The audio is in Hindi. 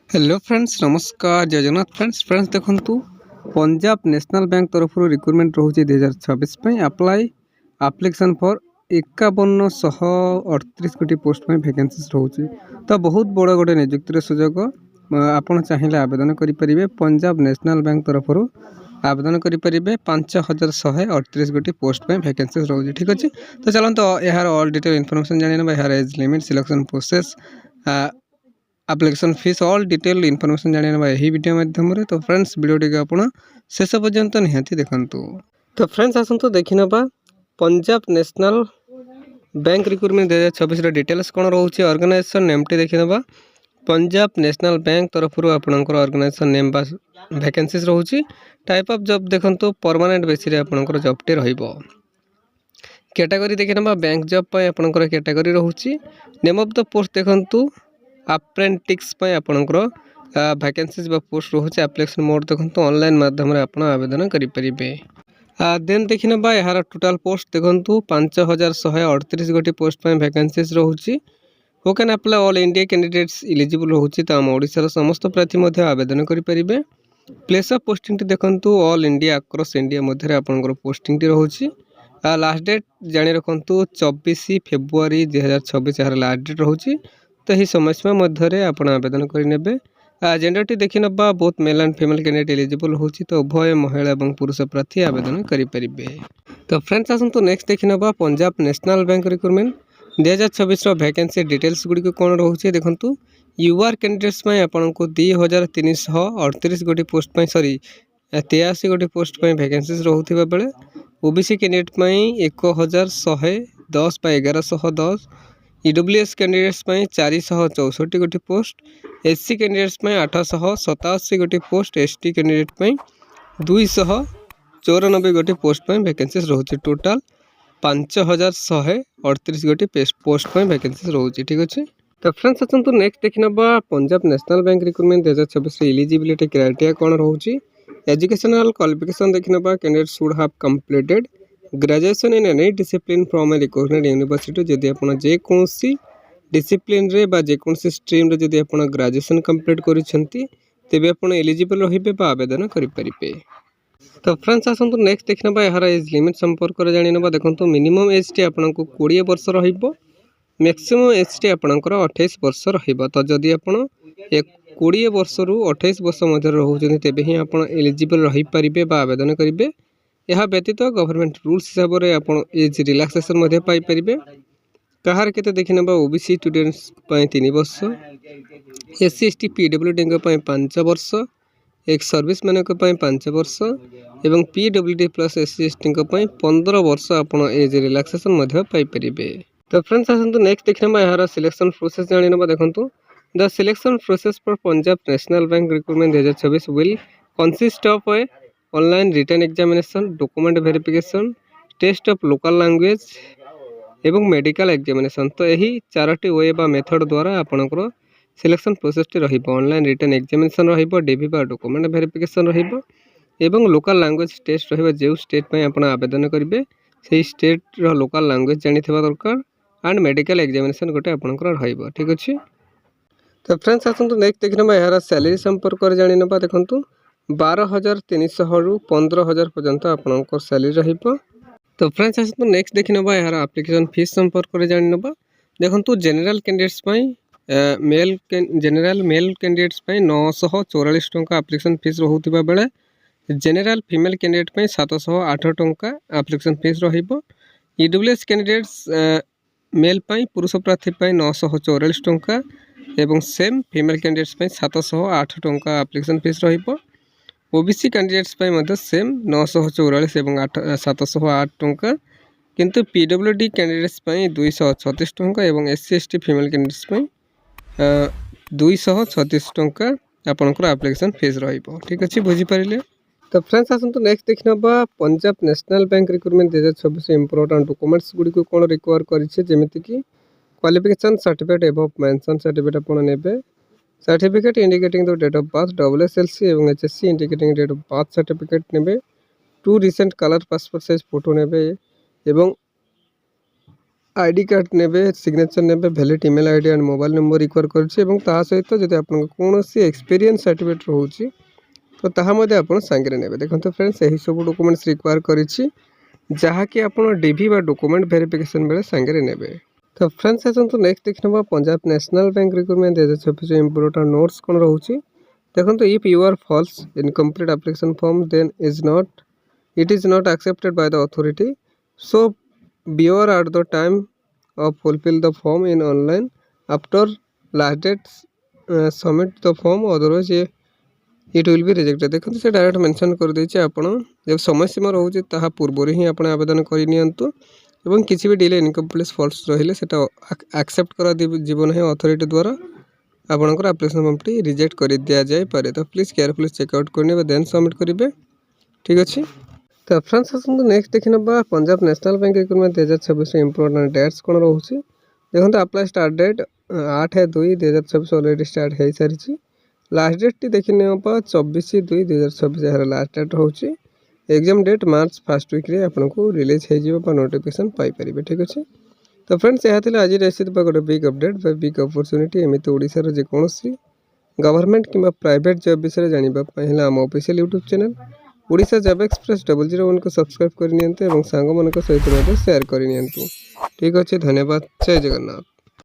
हेलो फ्रेंड्स नमस्कार जय जगन्नाथ फ्रेंड्स देखु पंजाब नेशनल बैंक तरफ रिक्रुटमेंट रोचे 2026 अप्लाई एप्लिकेशन फॉर 5138 गोटी पोस्ट में वैकेंसीज रोचे तो बहुत बड़ गोटे निजुक्तिर सुजोग आपड़ चाहिए आवेदन करेंगे। पंजाब नेशनल बैंक तरफ आवेदन करेंगे 5138 गोटी पोस्ट में वैकेंसीज रोचे। ठीक अच्छे तो चलते यार ऑल डिटेल इनफॉरमेशन जाना यार age limit selection process application fees all detail information जाना यही वीडियो माध्यम तो फ्रेंड्स वीडियो टी आप शेष पर्यंत निहाती देखूँ। तो फ्रेंड्स आसतु देखी ना Punjab national bank recruitment 2026 details कौन रोचे ऑर्गेनाइजेशन नेम टी देखी ना पंजाब नेशनल बैंक तरफ आपंकर ऑर्गेनाइजेशन नेम बा वैकेंसीज रोचे। टाइप ऑफ जॉब देखो परमानेंट बेसिस आपंकर जॉब टी रहिबो। कैटेगरी देखी ना बैंक जॉब आपंकर कैटेगरी रोचे। नेम ऑफ द पोस्ट देखु अप्रेंटिस आपंकर वैकेंसीज पोस्ट रोचे। एप्लिकेशन मोड देखो ऑनलाइन माध्यम आप आवेदन करेंगे। देन देखी ना यार टोटाल पोस्ट देखो 5138 गोटी पोस्ट वैकेंसीज रोचे। Who can apply all India candidates eligible रोचे तो आम ओडिशार समस्त प्रार्थी आवेदन करेंगे। प्लेस ऑफ पोस्टिंग देखो ऑल इंडिया अक्रॉस इंडिया मध्य आपंकर पोस्टिंग रोचे। लास्ट डेट जानी रखु 24 फेब्रुआरी 2026 यार लास्ट डेट रोचे। तो यही समय सीमा मध्य आप आवेदन करेंगे। जेंडर टी देखी ना बहुत male and female candidate eligible होची तो उभय महिला और पुरुष प्रार्थी आवेदन करेंगे। तो फ्रेंड्स आसतु नेक्स्ट देखी ना Punjab national bank recruitment 2026 vacancy details Gudi कौन रोचे देखो। यूआर कैंडिडेट्स आपको 2338 गोटी पोस्ट सॉरी 83 गोटी पोस्ट वैकेंसीज रोकथिबा बेले OBC candidate 1110 by 1110 EWS candidates 464 गोटी पोस्ट एससी कैंडिडेट्स 887 गोटी पोस्ट एसटी कैंडिडेट 294 गोटी पोस्ट वैकेंसीज रोचे। टोटाल 5138 गोटी पोस्ट वैकेंसीज रोचे। ठीक अच्छे तो फ्रेंड्स आसतु नेक्स्ट देखी ना Punjab national bank recruitment 2026 eligibility criteria कौन रोचे। एजुकेशनल क्वालिफिकेशन देखी ना candidate should have completed graduation in any discipline from a recognised university. जदि आपन जेकोसी डिसिप्लिन रे बा जेकोसी स्ट्रीम रे जदि आपन ग्रेजुएशन कंप्लीट करिसेंती तेबे आपन एलिजिबल रहिबे बा आवेदन करि परिबे। तो फ्रेंड्स आसतु नेक्स्ट देखना बा यार एज लिमिट संपर्क रे जानि नबा देखंतु मिनिमम एज टी आपन को 20 वर्ष रहिबो। मैक्सिमम एज टी आपनकर 28 वर्ष रहिबो। तो जदि आपन 20 वर्ष रु 28 वर्ष मध्य रहउछन तेबे ही आपन एलिजिबल रहि परिबे बा आवेदन करिबे। यह व्यतीत गवर्नमेंट रूल्स हिसाब से आप एज रिलैक्सेशन पाइपर। कहार के देखी ना ओबीसी स्टूडेंट्स 3 वर्ष एससी एसटी पीडब्ल्यूडी 5 वर्ष एक सर्विस मैन 5 वर्ष एवं पीडब्ल्यूडी प्लस एससी एसटी 15 वर्ष आप एज रिलैक्सेशन पाइपर। तो फ्रेंड्स आसतु नेक्स्ट देखी ना यार सिलेक्शन प्रोसेस जानी ना देखो। The selection process for Punjab national bank recruitment 2026 will consist of a online written examination document verification test of local language एवं मेडिकल एग्जामिनेशन। तो यही 4टी वे बा मेथड द्वारा आपनकर सिलेक्शन प्रोसेस टी रहिबो। ऑनलाइन रिटन एग्जामिनेशन रहिबो डीवी बा डॉक्यूमेंट वेरिफिकेशन रहिबो एवं लोकल लैंग्वेज टेस्ट रहिबो। जो स्टेट पे आपण आवेदन करिवे सेही स्टेट रो लोकल लैंग्वेज जानिथिबा दरकार एंड मेडिकल एग्जामिनेशन गोटे आपनकर रहिबो। ठीक अछि तो फ्रेंड्स आसतु नेक्स्ट देखिनबा यार सैलरी संपर्क कर जानि नबा देखंतु 12,300 रु 15,000 पर्यंत आपनकर सैलरी रहिबो। तो फ्रेंड्स आसतु नेक्स्ट देखि नबा यार एप्लिकेशन फीस संपर्क कर जानि नबा देखंतु general candidates general male candidates 944 टंका एप्लिकेशन फीस रहुतिबा बेले जनरल फीमेल कैंडिडेट 708 टंका एप्लिकेशन फीस रहिबो। ईडब्ल्यूएस कैंडिडेट्स मेल पुरुष प्रार्थी 944 टंका एवं सेम फीमेल कैंडिडेट्स 708 टंका एप्लिकेशन फीस रहिबो। ओबीसी कैंडिडेट्स सेम 944 एवं 708 टंका किंतु पीडब्ल्यूडी कैंडिडेट्स 236 टंका एवं एससी एसटी फीमेल कैंडिडेट्स 236 टंका आपनकर एप्लिकेशन फीस रहिबो। ठीक अछि बुझि परिले। तो फ्रेंड्स आसतु नेक्स्ट देखि नबा Punjab national bank recruitment 2026 important documents गुडी को कोन रिक्वायर करिছে जेमिति कि qualification certificate above mention certificate आपण नेबे। Certificate indicating the date of birth WSLC एवं HSC indicating date of birth certificate नेबे। 2 recent colour passport size photo नेबे एवं आईडी कार्ड नेबे सिग्नेचर नेबे valid email ID and mobile number require करछि एवं ता सहित जदि आपन कोनोसी एक्सपीरियंस सर्टिफिकेट रहउछि तो ताहा मध्ये आपन सांगरे नेबे। देखंतु फ्रेंड्स एही सब डॉक्यूमेंट्स रिक्वायर करिछि जहा कि आपन डीवी बा डॉक्यूमेंट वेरिफिकेशन बेले सांगरे नेबे। तो फ्रेंड्स आसंतु नेक्स्ट देखनबा Punjab national bank recruitment 2026 important notes कोन रहउछि। देखंतु if you are false incomplete application form then it is not accepted by the authority, so beware at the time of fulfill the form in online after last date submit the form, otherwise it will be rejected। देखो से डायरेक्ट मेंशन कर देछि आपण जब समय सीमा रहउछि ताहा पूर्व ही आपण आवेदन करि नियंतु एवं किसी भी डिले इनकम्प्लीट फॉल्स रहिले सेटा एक्सेप्ट करा जीवन है अथॉरिटी द्वारा आपनकर एप्लीकेशन फॉर्म टी रिजेक्ट कर दिया जाय पारे। तो प्लीज केयरफुली चेकआउट करने देन सबमिट करेंगे, ठीक अच्छे। तो फ्रेंड्स आसतु नेक्स्ट देखा Punjab national bank recruitment 2026 important dates कौन रोचे। देखो apply start date 8/2/2026 already start हो सारी। लास्ट डेट टी देखने 24/2/2026 यार लास्ट डेट रोचे। Exam date March first week रे आपको रिलीज हो नोटिफिकेशन पाइपर, ठीक अच्छे। तो फ्रेंड्स यह आज रही गोटे बिग अपडेट बिग अपॉर्चुनिटी एमती ओडिशार जेकोसी गवर्नमेंट किंबा प्राइवेट जॉब विषय जानापी आम official YouTube channel Odisha job express 001 को सब्सक्राइब करनी और सांग मान सहित शेयर करनी, ठीक अच्छे। धन्यवाद, जय जगन्नाथ।